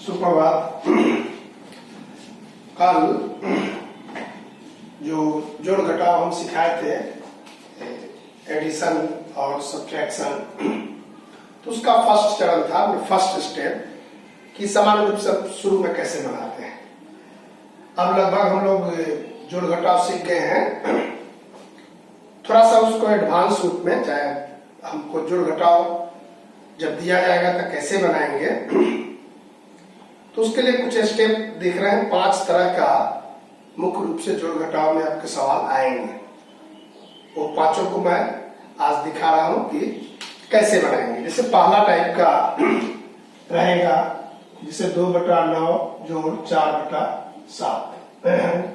सुप्रभात। कल जो जोड़ घटाव हम सिखाए थे, एडिशन और सब्ट्रैक्शन, तो उसका फर्स्ट चरण था, फर्स्ट स्टेप कि सामान्य रूप से शुरू में कैसे बनाते हैं। अब लगभग हम लोग जोड़ घटाव सीख गए हैं। थोड़ा सा उसको एडवांस रूप में, चाहे हमको जोड़ घटाव जब दिया जाएगा तो कैसे बनाएंगे, तो उसके लिए कुछ स्टेप दिख रहे हैं। 5 तरह का मुख्य रूप से जोड़ घटाव में आपके सवाल आएंगे। वो पांचों को मैं आज दिखा रहा हूं कि कैसे बनाएंगे। जैसे पहला टाइप का रहेगा, जिसे 2/9 जोड़ 4/7,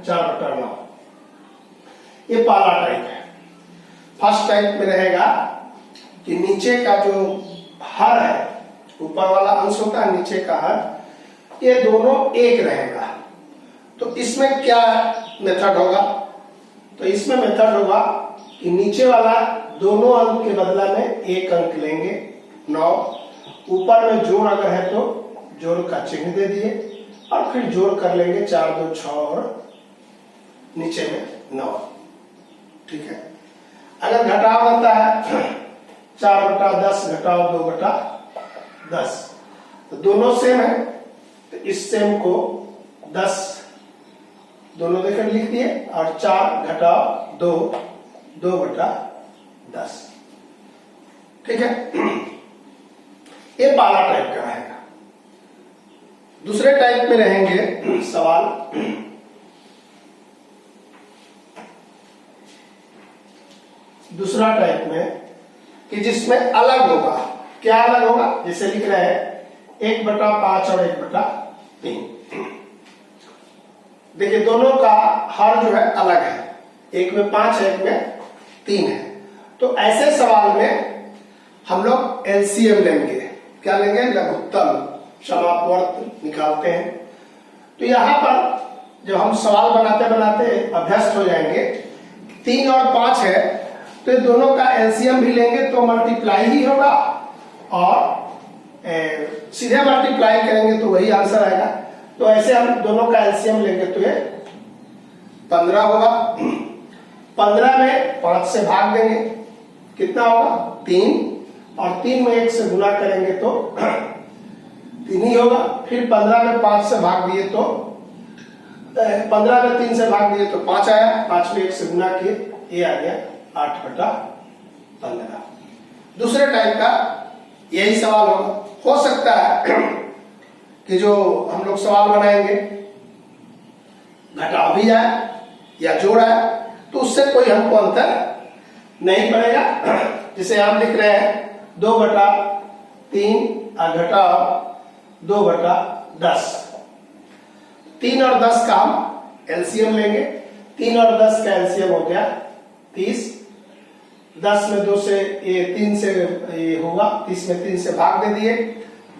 4/9, ये पहला टाइप है। फर्स्ट टाइप में रहेगा कि नीचे का जो हर है, ऊपर वाला अंश होता है, नीचे का हर, ये दोनों एक रहेगा। तो इसमें क्या मेथड होगा? तो इसमें मेथड होगा कि नीचे वाला दोनों अंक के बदला में एक अंक लेंगे 9, ऊपर में जोड़ अगर है तो जोड़ का चिन्ह दे दिए और फिर जोड़ कर लेंगे 4 2 6 और नीचे में 9। ठीक है। अगर घटाव बनता है 4/10 घटाव 2/10, तो दोनों सेम है, तो इस सेम को 10 दोनों देकर लिख दिए और 4 घटाव 2 2/10। ठीक है। ये पहला टाइप का रहेगा। दूसरे टाइप में रहेंगे सवाल, दूसरा टाइप में कि जिसमें अलग होगा। क्या अलग होगा? जैसे लिख रहे हैं 1/5 और 1/3। देखिए दोनों का हर जो है अलग है, एक में 5 है, एक में 3 है। तो ऐसे सवाल में हम लोग एलसीएम लेंगे। क्या लेंगे? लघुत्तम समापवर्त निकालते हैं। तो यहां पर जब हम सवाल बनाते बनाते अभ्यस्त हो जाएंगे, 3 और 5 है, तो ये दोनों का एलसीएम भी लेंगे तो मल्टीप्लाई ही होगा, और सीधे मल्टीप्लाई करेंगे तो वही आंसर आएगा। तो ऐसे हम दोनों का एलसीएम लेंगे तो ये 15 होगा। 15 में 5 से भाग देंगे, कितना होगा? 3, और 3 में 1 से गुना करेंगे तो 3 ही होगा। फिर 15 में 5 से भाग दिए तो 15 में 3 से भाग दिए तो 5 आया, 5 में 1 से गुना किए, ये आ गया 8/15। दूसरे टाइप का यही सवाल होगा। हो सकता है कि जो हम लोग सवाल बनाएंगे घटाव भी आए या जोड़ आए, तो उससे कोई हमको अंतर नहीं पड़ेगा। जैसे हम लिख रहे हैं 2/3 और घटाव 2/10। 3 और 10 का हम एलसीएम लेंगे। 3 और 10 का एलसीएम हो गया 30। 10 में 2 से, ये 3 से ये होगा, 30 में 3 से भाग दे दिए,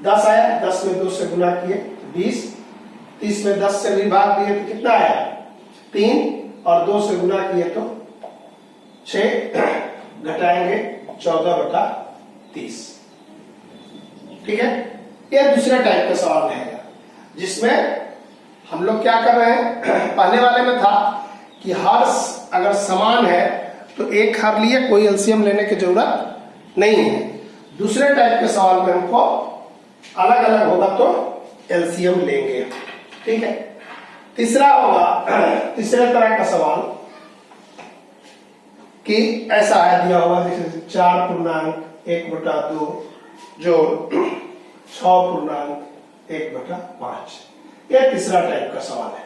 10 आया, 10 में 2 से गुना किए 20, 30 में 10 से भी भाग दिए तो कितना आया? 3, और 2 से गुना किए तो 6, घटाएंगे 14/30। ठीक है। ये दूसरे टाइप का सवाल रहेगा, जिसमें हम लोग क्या कर रहे हैं, पहले वाले में था कि हर अगर समान है तो एक हर लिए, कोई एलसीएम लेने की जरूरत नहीं है। दूसरे टाइप के सवाल में हमको अलग अलग होगा तो एलसीएम लेंगे। ठीक है। तीसरा होगा, तीसरे तरह का सवाल कि ऐसा है दिया होगा, जैसे 4.1/2 जोड़ 6.1/5। यह तीसरा टाइप का सवाल है।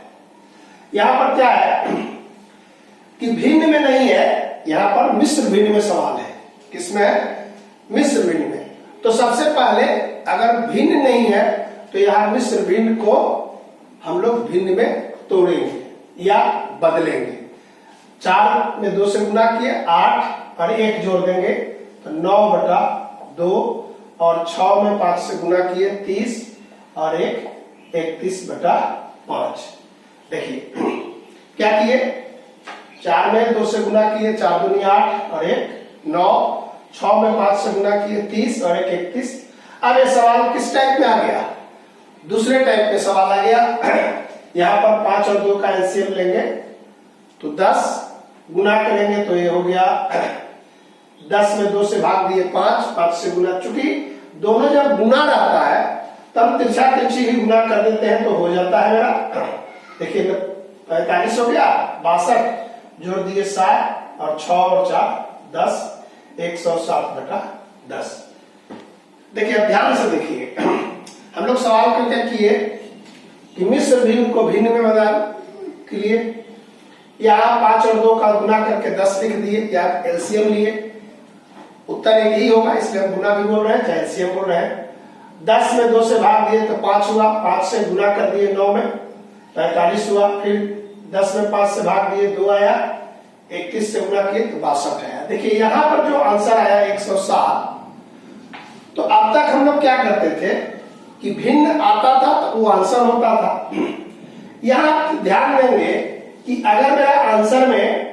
यहां पर क्या है कि भिन्न में नहीं है, यहां पर मिश्र भिन्न में सवाल है। किसमें? मिश्र भिन्न में। तो सबसे पहले अगर भिन्न नहीं है तो यहां मिश्र भिन्न को हम लोग भिन्न में तोड़ेंगे या बदलेंगे। 4 में 2 से गुना किए 8 और 1 जोड़ देंगे तो 9/2, और 6 में 5 से गुना किए 30 और 1 31/5। देखिए क्या किए, 4 में 2 से गुना किए, 4 दूनी 8 और 1 9, 6 में 5 से गुना किए 30 और 1 31। अब ये सवाल किस टाइप में आ गया? दूसरे टाइप के सवाल आ गया। यहाँ पर 5 और 2 का एलसीएम लेंगे तो 10, गुना करेंगे तो ये हो गया 10 में 2 से भाग दिए 5, 5 से गुना। चूंकि दोनों जब गुना रहता है तब तिरछा तिरछी ही गुना कर देते हैं तो हो जाता है मेरा। देखिए 45 हो गया, 62 जोड़ दिए 60 और 6 और 4 10, 107/10। देखिए अब ध्यान से देखिए, हम लोग सवाल को क्या किए कि मिश्र भिन्न को भिन्न में बदल के लिए यहाँ 5 और 2 का गुना करके 10 लिख दिए या एलसीएम लिए। उत्तर एक ही होगा, इसलिए हम गुना भी बोल रहे हैं चाहे एलसीएम बोल रहे हैं। 10 में 2 से भाग दिए तो 5 हुआ, 5 से गुना कर दिए 9 में 45 हुआ, फिर 10 में 5 से भाग दिए 2 आया, 31 से गुना किए तो 62 आया। देखिए यहाँ पर जो आंसर आया 107। तो अब तक हम लोग क्या करते थे कि भिन्न आता था तो वो आंसर होता था। यहाँ ध्यान देंगे कि अगर मेरा आंसर में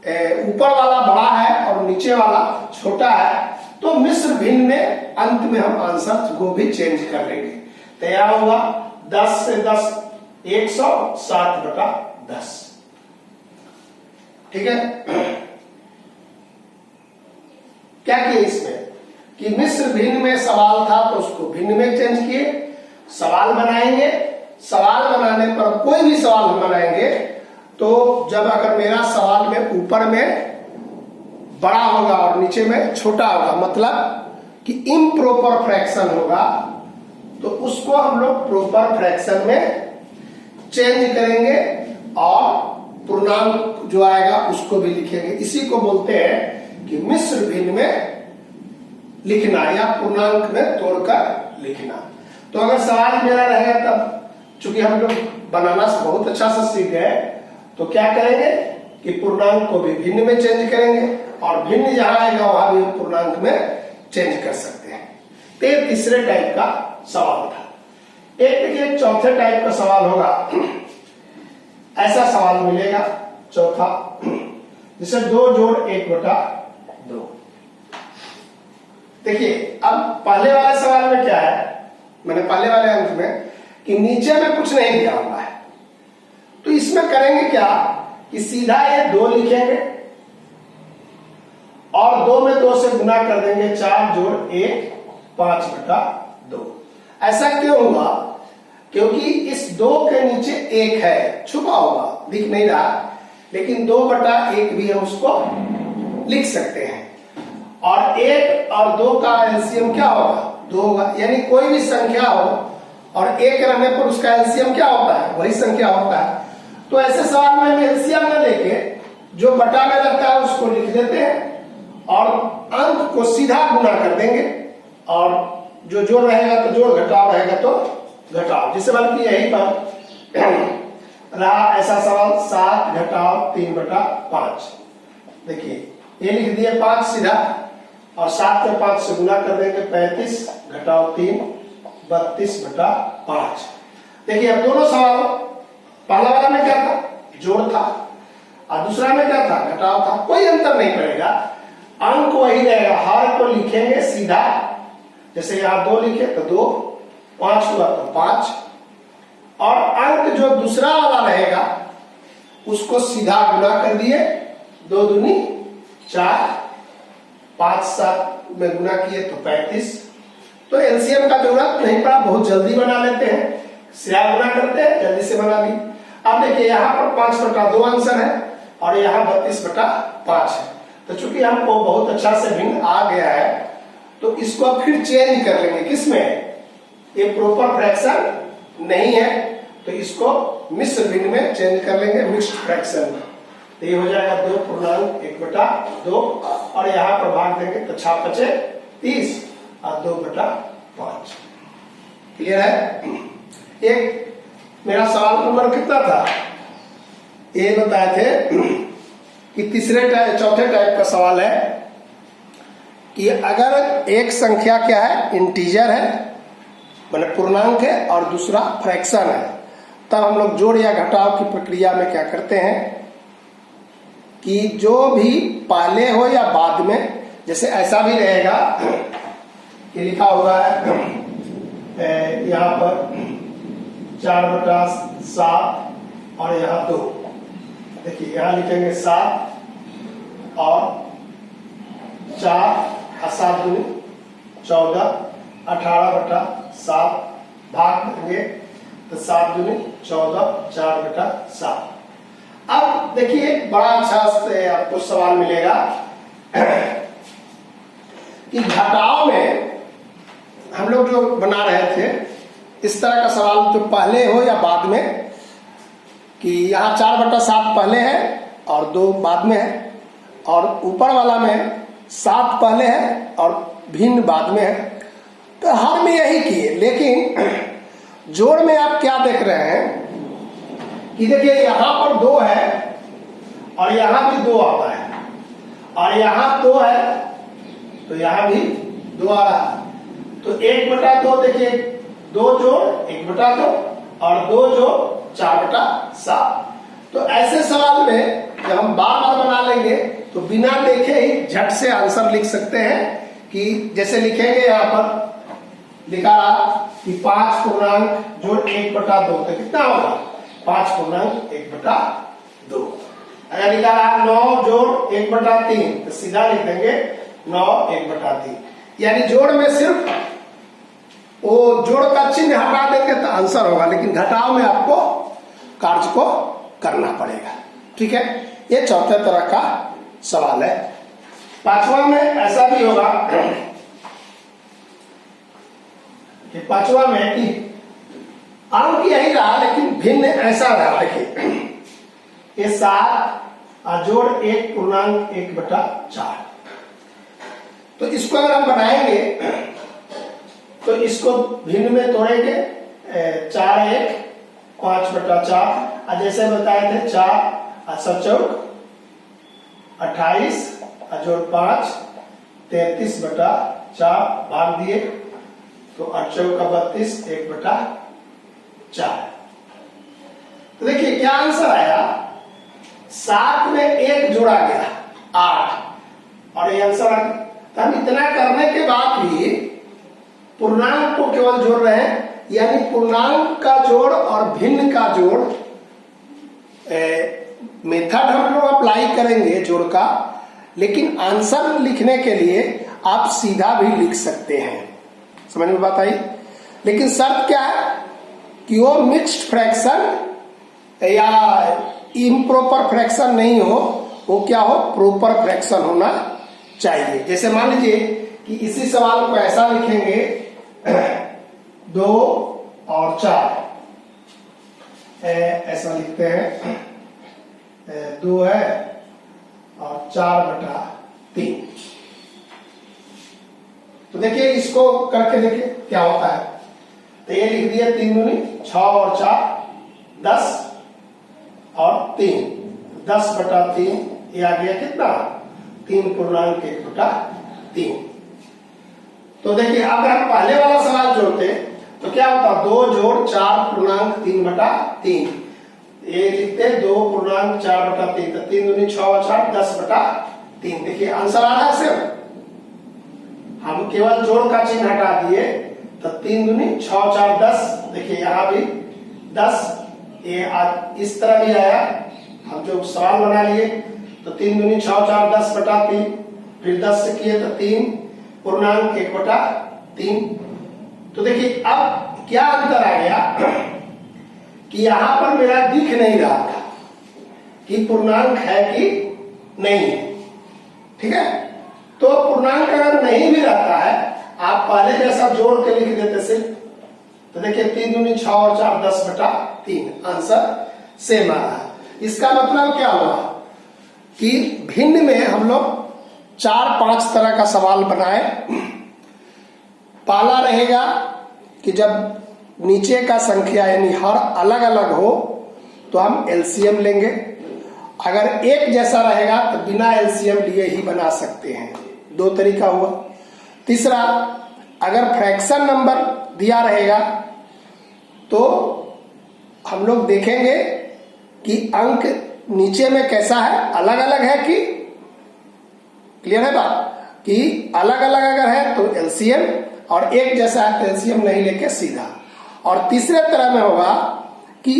ऊपर वाला बड़ा है और नीचे वाला छोटा है तो मिश्र भिन्न में अंत में हम आंसर को भी चेंज कर लेंगे। तो यहाँ हुआ 10 से 10 107/10। ठीक है, क्या किए इसमें कि मिश्र भिन्न में सवाल था तो उसको भिन्न में चेंज किए। सवाल बनाएंगे, सवाल बनाने पर कोई भी सवाल हम बनाएंगे तो जब अगर मेरा सवाल में ऊपर में बड़ा होगा और नीचे में छोटा होगा, मतलब कि इम्प्रॉपर फ्रैक्शन होगा, तो उसको हम लोग प्रॉपर फ्रैक्शन में चेंज करेंगे और पूर्णांक जो आएगा उसको भी लिखेंगे। इसी को बोलते हैं कि मिश्र भिन्न में लिखना या पूर्णांक में तोड़कर लिखना। तो अगर सवाल मेरा रहेगा तब चूंकि हम लोग बनाना बहुत अच्छा से सीख गए तो क्या करेंगे कि पूर्णांक को भी भिन्न में चेंज करेंगे और भिन्न जहां आएगा वहां भी हम पूर्णांक में चेंज कर सकते हैं। तो ये तीसरे टाइप का सवाल था। एक देखिए चौथे टाइप का सवाल होगा, ऐसा सवाल मिलेगा चौथा, जिसे 2 जोड़ 1/2। देखिए अब पहले वाले सवाल में क्या है, मैंने पहले वाले अंक में कि नीचे में कुछ नहीं दिया हुआ है, तो इसमें करेंगे क्या कि सीधा ये 2 लिखेंगे और 2 में 2 से गुना कर देंगे 4 जोड़ 1 5/2। ऐसा क्यों हुआ? क्योंकि इस 2 के नीचे 1 है, छुपा हुआ दिख नहीं रहा, लेकिन 2/1 भी हम उसको लिख सकते हैं। और 1 और 2 का एलसीएम क्या होगा? 2 होगा। यानी कोई भी संख्या हो और 1 रहने पर उसका एलसीएम क्या होता है? वही संख्या होता है। तो ऐसे सवाल में हम एलसीएम न लेके जो बटा में लगता है उसको लिख देते हैं और अंक को सीधा गुना कर देंगे और जो जोड़ रहेगा तो जोड़, घटाव रहेगा तो घटाव। जिसे बल्कि यही पर रहा ऐसा सवाल 7 घटाव 3/5। देखिए ये लिख दिए 5 सीधा और 7 में 5 से गुना कर देंगे 35 घटाव 3 32/5। देखिए अब दोनों सवाल, पहला वाला में क्या था? जोड़ था और दूसरा में क्या था? घटाव था। कोई अंतर नहीं पड़ेगा, अंक वही रहेगा। हर को लिखेंगे सीधा, जैसे यहाँ 2 लिखे तो 2, 5 हुआ तो 5, और अंक जो दूसरा वाला रहेगा उसको सीधा गुना कर दिए, 2 दूनी 4, 5 7 में गुना किए तो 35। तो एलसीएम का जरूरत नहीं पड़ा, बहुत जल्दी बना लेते हैं, सीधा गुना करते हैं, जल्दी से बना ली। अब देखिए यहाँ पर 5/2 आंसर है और यहाँ 32/5 है। तो चूंकि हमको बहुत अच्छा से भिन्न आ गया है तो इसको अब फिर चेंज कर लेंगे। किसमें? ये प्रॉपर फ्रैक्शन नहीं है तो इसको मिश्र भिन्न में चेंज कर लेंगे, मिक्स्ड फ्रैक्शन में। तो ये हो जाएगा 2 पूर्णांक 1/2 और यहाँ पर भाग देंगे तो 6 × 5 = 30 और 2/5। क्लियर है? एक मेरा सवाल नंबर कितना था? ये बताए थे कि चौथे टाइप का सवाल है कि अगर एक संख्या क्या है? इंटीजर है, मतलब पूर्णांक है, और दूसरा फ्रैक्शन है, तब हम लोग जोड़ या घटाव की प्रक्रिया में क्या करते हैं कि जो भी पहले हो या बाद में, जैसे ऐसा भी रहेगा कि लिखा हुआ है यहाँ पर 4/7 और यहाँ 2। देखिए यहाँ लिखेंगे 7 और 4 और 7 दूनी 14, 18/7 भाग देंगे तो 7 दूनी 14, 4/7। अब देखिए बड़ा अच्छा से आपको सवाल मिलेगा कि घटाव में हम लोग जो बना रहे थे इस तरह का सवाल जो पहले हो या बाद में, कि यहाँ 4/7 पहले है और 2 बाद में है, और ऊपर वाला में 7 पहले है और भिन्न बाद में है। तो हर में यही किए, लेकिन जोड़ में आप क्या देख रहे हैं कि देखिए यहाँ पर 2 है और यहाँ भी 2 आता है, और यहाँ 2 है तो यहाँ भी 2 आ रहा है। तो 1/2 देखिए 2 जोड़ 1/2 और 2 जोड़ 4/7। तो ऐसे सवाल में जब हम बार बार बना लेंगे तो बिना देखे ही झट से आंसर लिख सकते हैं। कि जैसे लिखेंगे यहाँ पर लिखा रहा कि 5 पूर्णांक जोड़ 1/2 तो कितना होगा 5/1/2। अगर लिखा रहा 9 जोड़ 1/3 तो सीधा लिख देंगे 9 1/3। यानी जोड़ में सिर्फ वो जोड़ का चिन्ह हटा देंगे तो आंसर होगा, लेकिन घटाव में आपको कार्य को करना पड़ेगा। ठीक है, ये चौथे तरह का सवाल है। पांचवा में ऐसा भी होगा कि पांचवा में कि अंक यही रहा लेकिन भिन्न ऐसा रहा। देखिए ये 7 जोड़ 1/1/4। तो इसको अगर हम बनाएंगे तो इसको भिन्न में तोड़ेंगे 4 1 5/4। जैसे बताए थे 4 7 28 जोड़ 5 33/4 भाग दिए तो 8 चौका 32 1/4। तो देखिए क्या आंसर आया, 7 में 1 जोड़ा गया 8 और ये आंसर आ गया। तो हम इतना करने के बाद भी पूर्णांक को केवल जोड़ रहे हैं, यानी पूर्णांक का जोड़ और भिन्न का जोड़ मेथड हम लोग अप्लाई करेंगे जोड़ का, लेकिन आंसर लिखने के लिए आप सीधा भी लिख सकते हैं। समझ में बात आई? लेकिन शर्त क्या है कि वो मिक्स्ड फ्रैक्शन या इम्प्रॉपर फ्रैक्शन नहीं हो, वो क्या हो प्रोपर फ्रैक्शन होना चाहिए। जैसे मान लीजिए कि इसी सवाल को ऐसा लिखेंगे 2 और 4 ऐसा लिखते हैं 2 है और 4/3। तो देखिए इसको करके देखिए क्या होता है। तो ये लिख दिया 3 दूनी 6 और 4 10 और 3 10/3। ये आ गया कितना 3/1/3। तो देखिए अगर हम पहले वाला सवाल जोड़ते तो क्या होता 2 जोड़ 4/3/3। ये लिखते 2/4/3 तो 3 दूनी 6 और 4 10/3। देखिए आंसर आ रहा है सिर्फ, हम केवल जोड़ का चिन्ह हटा दिए तो 3 दूनी 6 और 4 10। देखिए यहाँ भी 10, ये इस तरह भी आया। हम जो सवाल बना लिए तो 3 दूनी 6 और 4 10/3, फिर 10 से किए तो 3/1/3। तो देखिए अब क्या अंतर आ गया कि यहां पर मेरा दिख नहीं रहा था कि पूर्णांक है कि नहीं। ठीक है, तो पूर्णांक अगर नहीं भी रहता है आप पहले जैसा जोड़ के लिख देते सिर्फ, तो देखिए 3 दूनी 6 और 4 10/3 आंसर सेम आ रहा है। इसका मतलब क्या हुआ कि भिन्न में हम लोग 4-5 तरह का सवाल बनाए। पहला रहेगा कि जब नीचे का संख्या यानी हर अलग अलग हो तो हम एलसीएम लेंगे। अगर एक जैसा रहेगा तो बिना एलसीएम लिए ही बना सकते हैं। 2 तरीका हुआ। तीसरा, अगर फ्रैक्शन नंबर दिया रहेगा तो हम लोग देखेंगे कि अंक नीचे में कैसा है, अलग अलग है कि क्लियर है बात, कि अलग अलग अगर है तो एलसीएम, और एक जैसा है तो एलसीएम नहीं लेके सीधा। और तीसरे तरह में होगा कि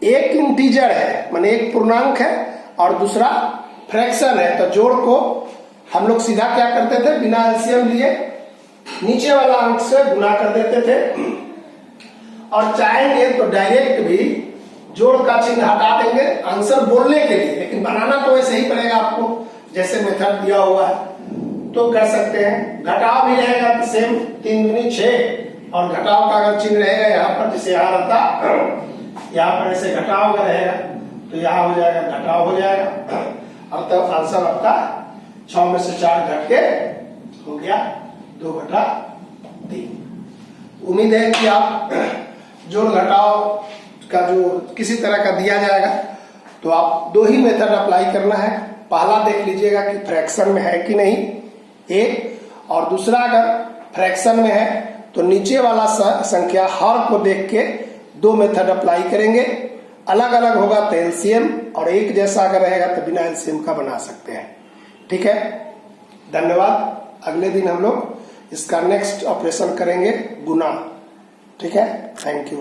एक इंटीजर है, माने एक पूर्णांक है, और दूसरा फ्रैक्शन है। तो जोड़ को हम लोग सीधा क्या करते थे, बिना एलसीएम लिए नीचे वाला अंक से गुना कर देते थे, और चाहेंगे तो डायरेक्ट भी जोड़ का चिन्ह हटा देंगे आंसर बोलने के लिए, लेकिन बनाना तो वैसे ही पड़ेगा आपको, जैसे मेथड दिया हुआ है तो कर सकते हैं। घटाव भी रहेगा तो सेम 3 दूनी 6, और घटाव का अगर चिन्ह रहेगा यहाँ पर, जैसे यहाँ रहता, यहाँ पर ऐसे घटाव अगर रहेगा तो यहाँ हो जाएगा घटाव हो जाएगा, अब तब आंसर आपका 6 में से 4 घट के हो गया 2/3। उम्मीद है कि आप जोड़ घटाव का जो किसी तरह का दिया जाएगा तो आप 2 ही मेथड अप्लाई करना है। पहला देख लीजिएगा कि फ्रैक्शन में है कि नहीं, एक, और दूसरा अगर फ्रैक्शन में है तो नीचे वाला संख्या हर को देख के 2 मेथड अप्लाई करेंगे। अलग अलग होगा तो एलसीएम, और एक जैसा अगर रहेगा तो बिना एलसीएम का बना सकते हैं। ठीक है, धन्यवाद। अगले दिन हम लोग इसका नेक्स्ट ऑपरेशन करेंगे गुना। ठीक है, थैंक यू।